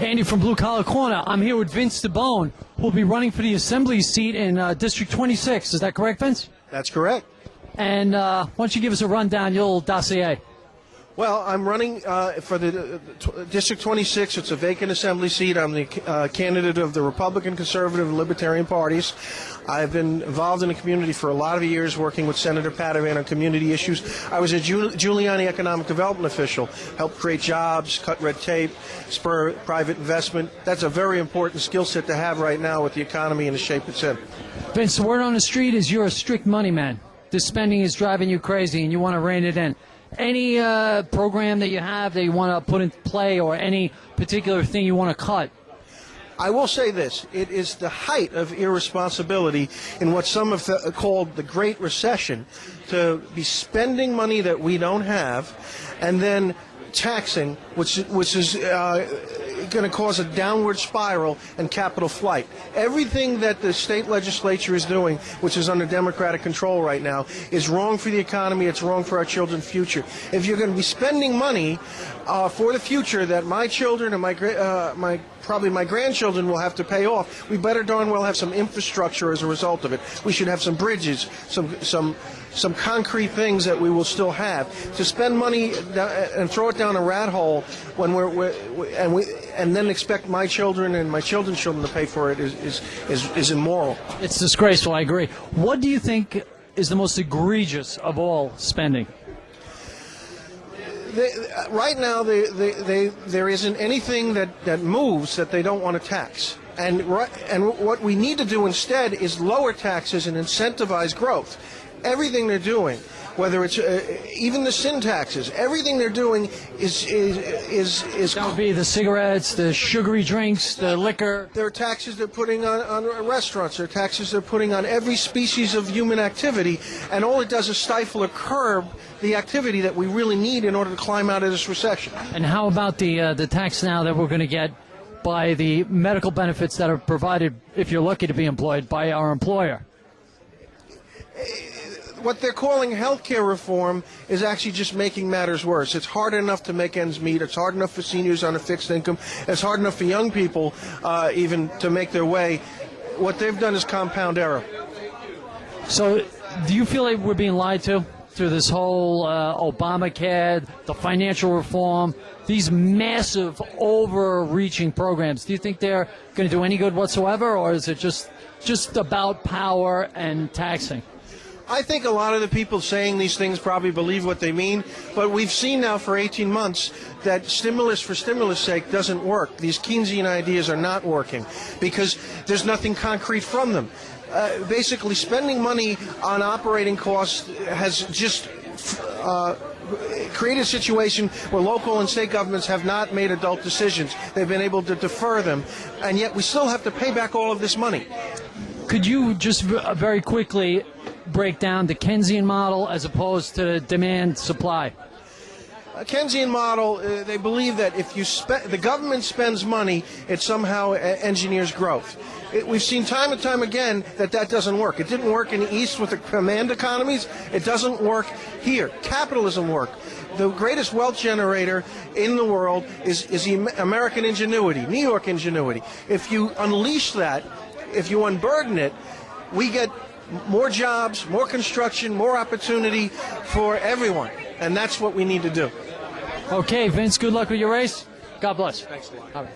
Andy from Blue Collar Corner. I'm here with Vince Tabone, who will be running for the Assembly seat in District 26. Is that correct, Vince? That's correct. And why don't you give us a rundown, your little dossier? Well, I'm running for the District 26. It's a vacant Assembly seat. I'm the candidate of the Republican, Conservative, and Libertarian parties. I've been involved in the community for a lot of years, working with Senator Tabone on community issues. I was a Giuliani economic development official, helped create jobs, cut red tape, spur private investment. That's a very important skill set to have right now with the economy in the shape it's in. Vince, the word on the street is you're a strict money man. This spending is driving you crazy, and you want to rein it in. Any program that you have that you want to put in play, or any particular thing you want to cut? I will say this. It is the height of irresponsibility in what some have called the Great Recession to be spending money that we don't have and then taxing, which is going to cause a downward spiral and capital flight. Everything that the state legislature is doing, which is under Democratic control right now, is wrong for the economy. It's wrong for our children's future. If you're going to be spending money for the future that my children and probably my grandchildren will have to pay off, we better darn well have some infrastructure as a result of it. We should have some bridges, some concrete things that we will still have. To spend money and throw it down a rat hole when and then expect my children and my children's children to pay for it is immoral. It's disgraceful, I agree. What do you think is the most egregious of all spending? Right now, there isn't anything that moves that they don't want to tax. And what we need to do instead is lower taxes and incentivize growth. Everything they're doing, whether it's even the sin taxes, everything they're doing is That would be the cigarettes, the sugary drinks, the liquor. There are taxes they're putting on restaurants. There are taxes they're putting on every species of human activity, and all it does is stifle or curb the activity that we really need in order to climb out of this recession. And how about the tax now that we're going to get by the medical benefits that are provided, if you're lucky to be employed, by our employer? What they're calling health care reform is actually just making matters worse. It's hard enough to make ends meet. It's hard enough for seniors on a fixed income. It's hard enough for young people even to make their way. What they've done is compound error. So do you feel like we're being lied to through this whole Obamacare, the financial reform, these massive overreaching programs? Do you think they're going to do any good whatsoever, or is it just about power and taxing? I think a lot of the people saying these things probably believe what they mean, but we've seen now for 18 months that stimulus for stimulus' sake doesn't work. These Keynesian ideas are not working because there's nothing concrete from them. Basically, spending money on operating costs has just created a situation where local and state governments have not made adult decisions. They've been able to defer them, and yet we still have to pay back all of this money. Could you just very quickly break down the Keynesian model as opposed to demand supply? A Keynesian model, they believe that if the government spends money, it somehow engineers growth. We've seen time and time again that doesn't work. It didn't work in the East with the command economies. It doesn't work here. Capitalism works. The greatest wealth generator in the world is American ingenuity, New York ingenuity. If you unleash that, if you unburden it, we get more jobs, more construction, more opportunity for everyone. And that's what we need to do. Okay, Vince, good luck with your race. God bless. Thanks, Dave. All right.